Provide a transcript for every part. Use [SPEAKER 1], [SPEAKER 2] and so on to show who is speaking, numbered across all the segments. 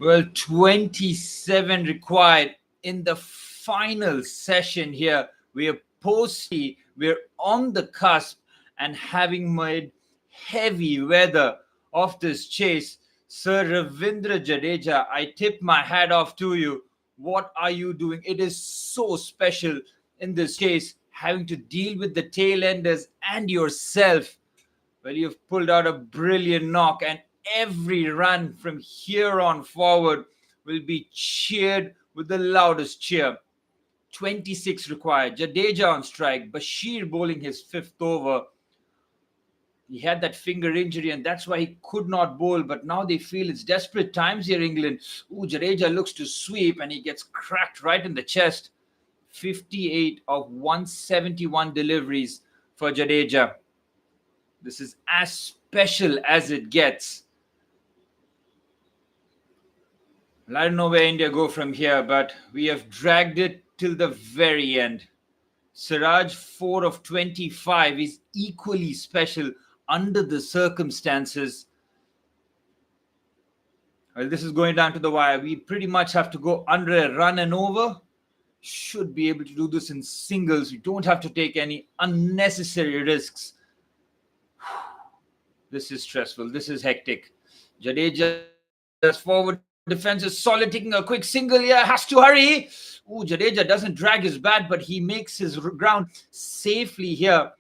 [SPEAKER 1] Well, 27 required in the final session here. We're on the cusp, and having made heavy weather of this chase, Sir Ravindra Jadeja, I tip my hat off to you. What are you doing? It is so special in this chase, having to deal with the tail enders and yourself. Well, you've pulled out a brilliant knock, and every run from here on forward will be cheered with the loudest cheer. 26 required. Jadeja on strike. Bashir bowling his fifth over. He had that finger injury, and that's why he could not bowl. But now they feel it's desperate times here, England. Ooh, Jadeja looks to sweep, and he gets cracked right in the chest. 58 of 171 deliveries for Jadeja. This is as special as it gets. Well, I don't know where India go from here, but we have dragged it till the very end. Siraj, 4 of 25, is equally special under the circumstances. Well, this is going down to the wire. We pretty much have to go under a run and over. Should be able to do this in singles. We don't have to take any unnecessary risks. This is stressful. This is hectic. Jadeja's forward defense is solid, taking a quick single here. Has to hurry. Ooh, Jadeja doesn't drag his bat, but he makes his ground safely here.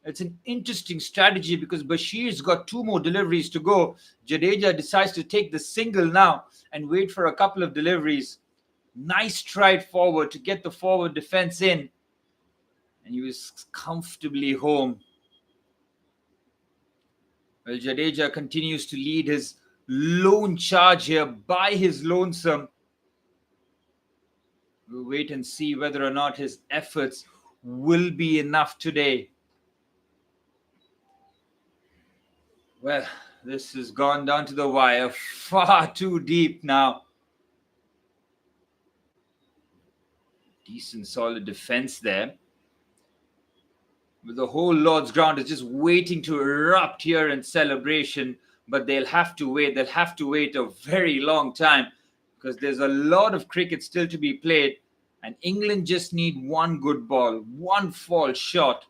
[SPEAKER 1] It's an interesting strategy because Bashir's got 2 more deliveries to go. Jadeja decides to take the single now and wait for a couple of deliveries. Nice stride forward to get the forward defense in. And he was comfortably home. Well, Jadeja continues to lead his lone charge here by his lonesome. We'll wait and see whether or not his efforts will be enough today. Well, this has gone down to the wire, far too deep now. Decent solid defense there. But the whole Lord's ground is just waiting to erupt here in celebration. But they'll have to wait. They'll have to wait a very long time because there's a lot of cricket still to be played. And England just need one good ball, one false shot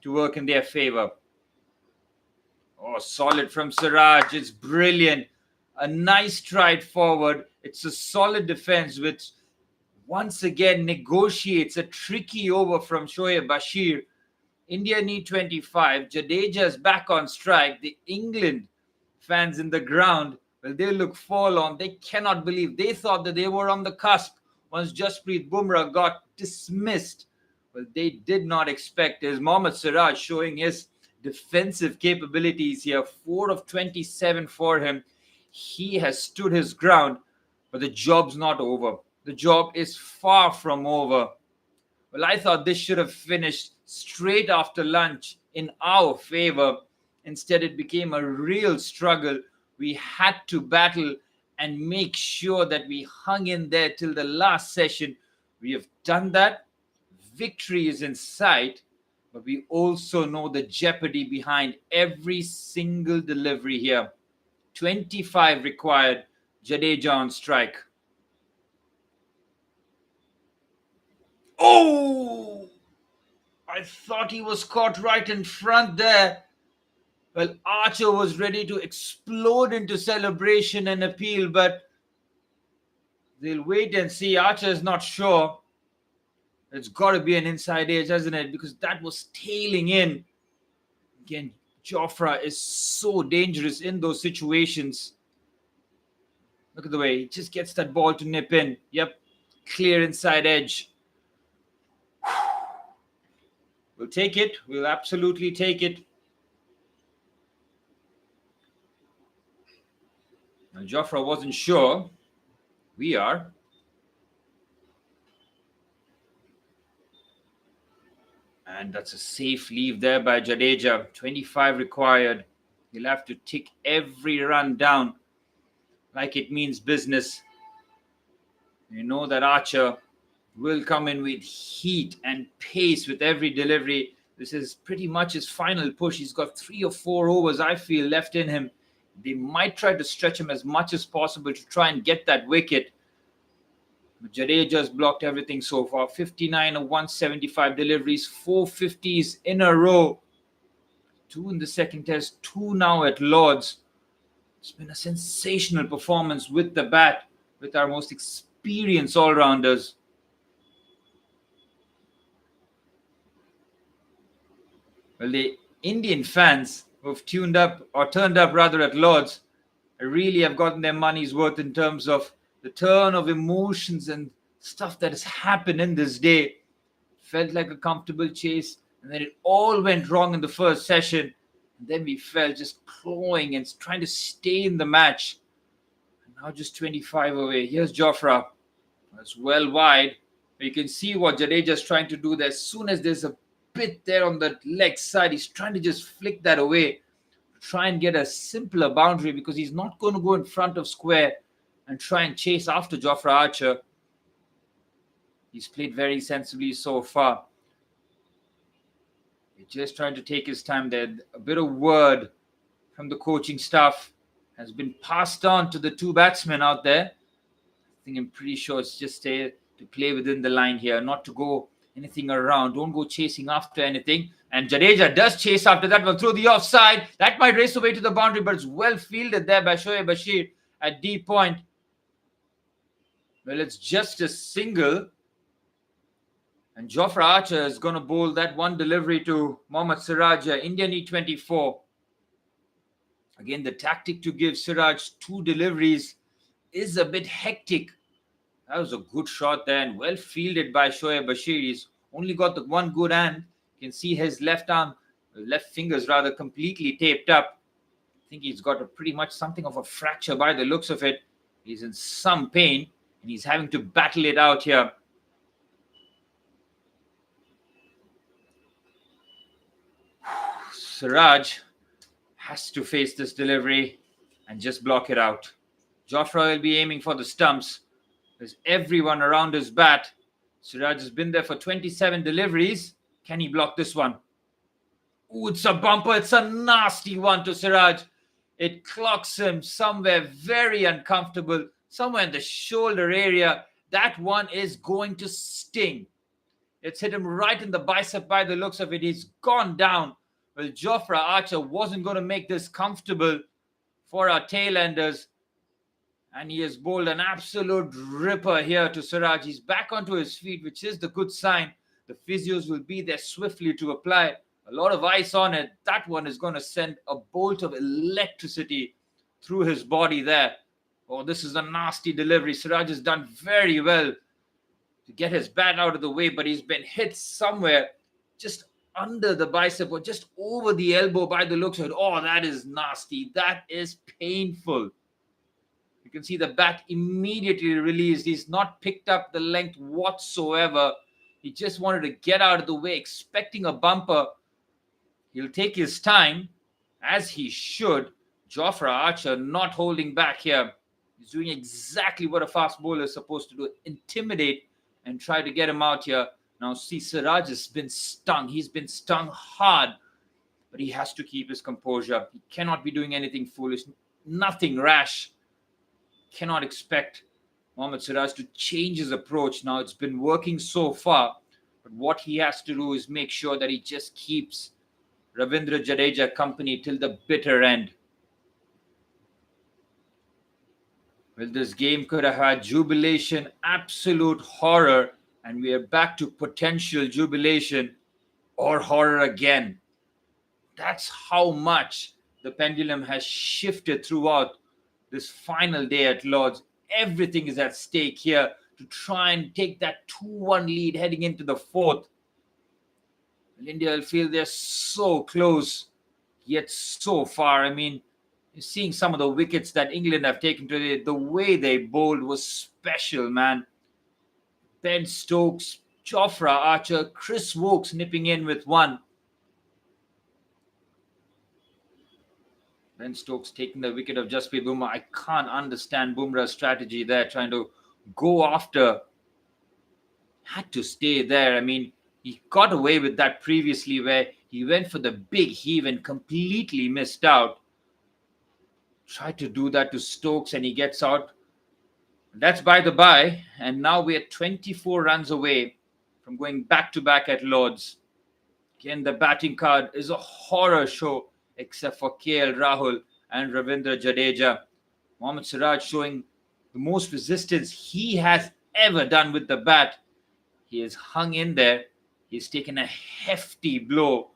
[SPEAKER 1] to work in their favor. Oh, solid from Siraj. It's brilliant. A nice stride forward. It's a solid defense which once again negotiates a tricky over from Shoaib Bashir. India need 25. Jadeja's back on strike. The England fans in the ground, well, they look forlorn. They cannot believe. They thought that they were on the cusp once Jasprit Bumrah got dismissed. Well, they did not expect as Mohammad Siraj showing his defensive capabilities here. 4 of 27 for him. He has stood his ground, but the job's not over. The job is far from over. Well, I thought this should have finished straight after lunch in our favor. Instead, it became a real struggle. We had to battle and make sure that we hung in there till the last session. We have done that. Victory is in sight, but we also know the jeopardy behind every single delivery here. 25 required. Jadeja on strike. Oh! I thought he was caught right in front there. Well, Archer was ready to explode into celebration and appeal, but they'll wait and see. Archer is not sure. It's got to be an inside edge, hasn't it? Because that was tailing in. Again, Jofra is so dangerous in those situations. Look at the way he just gets that ball to nip in. Yep, clear inside edge. We'll take it. We'll absolutely take it. Now, Jofra wasn't sure. We are. And that's a safe leave there by Jadeja. 25 required. He'll have to tick every run down like it means business. You know that Archer will come in with heat and pace with every delivery. This is pretty much his final push. He's got 3 or 4 overs, I feel, left in him. They might try to stretch him as much as possible to try and get that wicket. But Jadeja's blocked everything so far. 59 of 175 deliveries, 450s in a row. 2 in the second test, 2 now at Lord's. It's been a sensational performance with the bat, with our most experienced all-rounders. Well, the Indian fans who have turned up rather at Lord's really have gotten their money's worth in terms of the turn of emotions and stuff that has happened in this day. Felt like a comfortable chase, and then it all went wrong in the first session. And then we felt just clawing and trying to stay in the match. And now just 25 away. Here's Jofra. That's well wide. You can see what Jadeja's trying to do there. As soon as there's a bit there on the leg side, he's trying to just flick that away. Try and get a simpler boundary, because he's not going to go in front of square and try and chase after Jofra Archer. He's played very sensibly so far. He's just trying to take his time there. A bit of word from the coaching staff has been passed on to the 2 batsmen out there. I'm pretty sure it's just to play within the line here, not to go anything around. Don't go chasing after anything. And Jadeja does chase after that one through the offside. That might race away to the boundary, but it's well fielded there by Shoaib Bashir at deep point. Well, it's just a single. And Jofra Archer is going to bowl that one delivery to Mohammad Siraj. India need 24. Again, the tactic to give Siraj 2 deliveries is a bit hectic. That was a good shot there and well fielded by Shoaib Bashir. He's only got the one good hand. You can see his left fingers rather, completely taped up. I think he's got pretty much something of a fracture by the looks of it. He's in some pain and he's having to battle it out here. Siraj has to face this delivery and just block it out. Jofra will be aiming for the stumps. There's everyone around his bat. Siraj has been there for 27 deliveries. Can he block this one? Ooh, it's a bumper. It's a nasty one to Siraj. It clocks him somewhere very uncomfortable, somewhere in the shoulder area. That one is going to sting. It's hit him right in the bicep by the looks of it. He's gone down. Well, Jofra Archer wasn't going to make this comfortable for our tailenders. And he has bowled an absolute ripper here to Siraj. He's back onto his feet, which is the good sign. The physios will be there swiftly to apply a lot of ice on it. That one is going to send a bolt of electricity through his body there. Oh, this is a nasty delivery. Siraj has done very well to get his bat out of the way, but he's been hit somewhere just under the bicep or just over the elbow by the looks of it. Oh, that is nasty. That is painful. You can see the bat immediately released. He's not picked up the length whatsoever. He just wanted to get out of the way, expecting a bumper. He'll take his time, as he should. Jofra Archer not holding back here. He's doing exactly what a fast bowler is supposed to do. Intimidate and try to get him out here. Now, see, Siraj has been stung. He's been stung hard. But he has to keep his composure. He cannot be doing anything foolish. Nothing rash. Cannot expect Mohammad Siraj to change his approach. Now, it's been working so far. But what he has to do is make sure that he just keeps Ravindra Jadeja company till the bitter end. Well, this game could have had jubilation, absolute horror, and we are back to potential jubilation or horror again. That's how much the pendulum has shifted throughout this final day at Lord's. Everything is at stake here to try and take that 2-1 lead heading into the fourth. Well, India will feel they're so close, yet so far. I mean, you're seeing some of the wickets that England have taken today. The way they bowled was special, man. Ben Stokes, Jofra Archer, Chris Wokes nipping in with one. Ben Stokes taking the wicket of Jasprit Bumrah. I can't understand Bumrah's strategy there, trying to go after. Had to stay there. I mean, he got away with that previously where he went for the big heave and completely missed out. Tried to do that to Stokes and he gets out. That's by the by. And now we're 24 runs away from going back to back at Lords. Again, the batting card is a horror show except for KL Rahul and Ravindra Jadeja. Mohammad Siraj showing the most resistance he has ever done with the bat. He has hung in there. He's taken a hefty blow.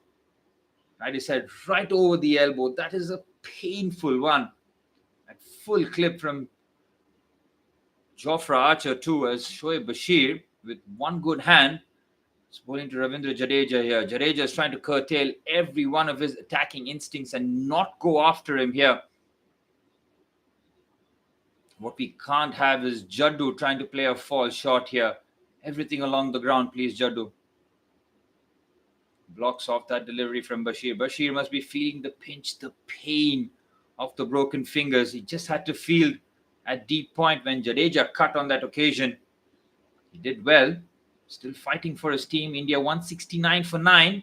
[SPEAKER 1] Right, he said right over the elbow. That is a painful one. At full clip from Jofra Archer too, as Shoaib Bashir with one good hand is bowling to Ravindra Jadeja here. Jadeja is trying to curtail every one of his attacking instincts and not go after him here. What we can't have is Jaddu trying to play a fall shot here. Everything along the ground, please, Jaddu. Blocks off that delivery from Bashir. Bashir must be feeling the pinch, the pain of the broken fingers. He just had to field at deep point when Jadeja cut on that occasion. He did well. Still fighting for his team. India 169 for 9.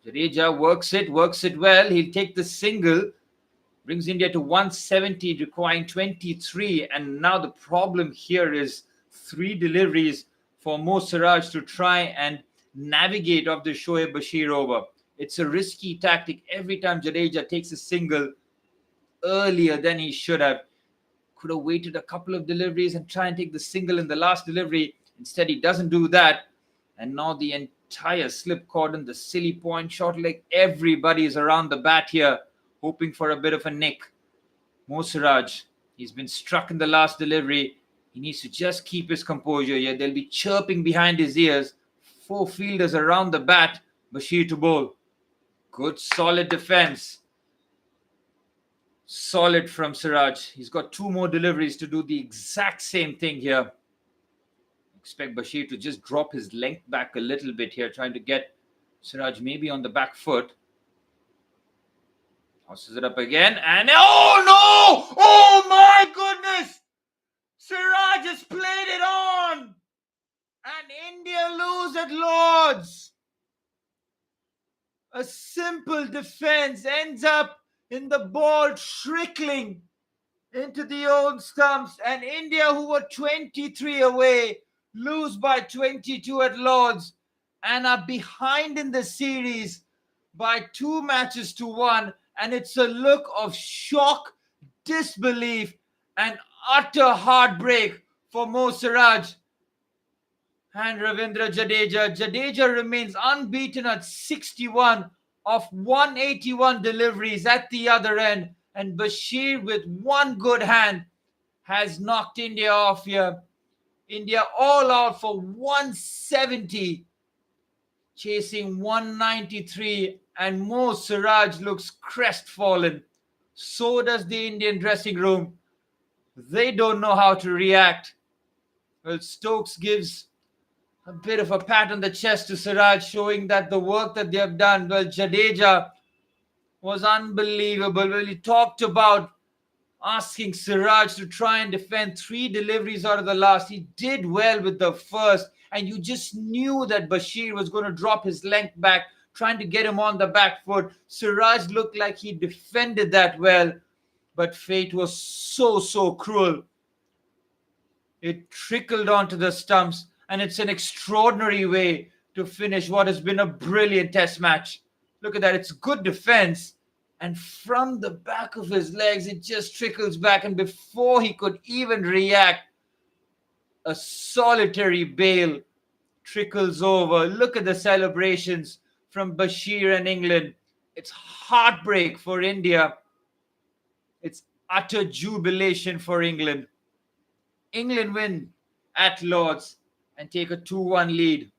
[SPEAKER 1] Jadeja works it well. He'll take the single. Brings India to 170, requiring 23. And now the problem here is 3 deliveries for Mo Siraj to try and navigate off the Shoaib Bashir over. It's a risky tactic. Every time Jadeja takes a single earlier than he should have. Could have waited a couple of deliveries and try and take the single in the last delivery. Instead, he doesn't do that. And now the entire slip cordon, the silly point, short leg, everybody is around the bat here, hoping for a bit of a nick. Mo Siraj, he's been struck in the last delivery. He needs to just keep his composure here. They'll be chirping behind his ears. 4 fielders around the bat. Bashir to bowl. Good, solid defense. Solid from Siraj. He's got 2 more deliveries to do the exact same thing here. Expect Bashir to just drop his length back a little bit here, trying to get Siraj maybe on the back foot. Tosses it up again and oh no! Oh my goodness! Siraj has played it on! And India lose at Lords. A simple defense ends up in the ball trickling into the own stumps. And India, who were 23 away, lose by 22 at Lords and are behind in the series by 2 matches to 1. And it's a look of shock, disbelief, and utter heartbreak for Mo Siraj and Ravindra Jadeja. Jadeja remains unbeaten at 61 of 181 deliveries at the other end. And Bashir, with one good hand, has knocked India off here. India all out for 170, chasing 193. And Mo Siraj looks crestfallen. So does the Indian dressing room. They don't know how to react. Well, Stokes gives a bit of a pat on the chest to Siraj, showing that the work that they have done. Well, Jadeja was unbelievable. Well, he talked about asking Siraj to try and defend 3 deliveries out of the last. He did well with the first, and you just knew that Bashir was going to drop his length back, trying to get him on the back foot. Siraj looked like he defended that well, but fate was so cruel. It trickled onto the stumps, and it's an extraordinary way to finish what has been a brilliant test match. Look at that. It's good defense. And from the back of his legs, it just trickles back. And before he could even react, a solitary bail trickles over. Look at the celebrations from Bashir and England. It's heartbreak for India. It's utter jubilation for England. England win at Lords and take a 2-1 lead.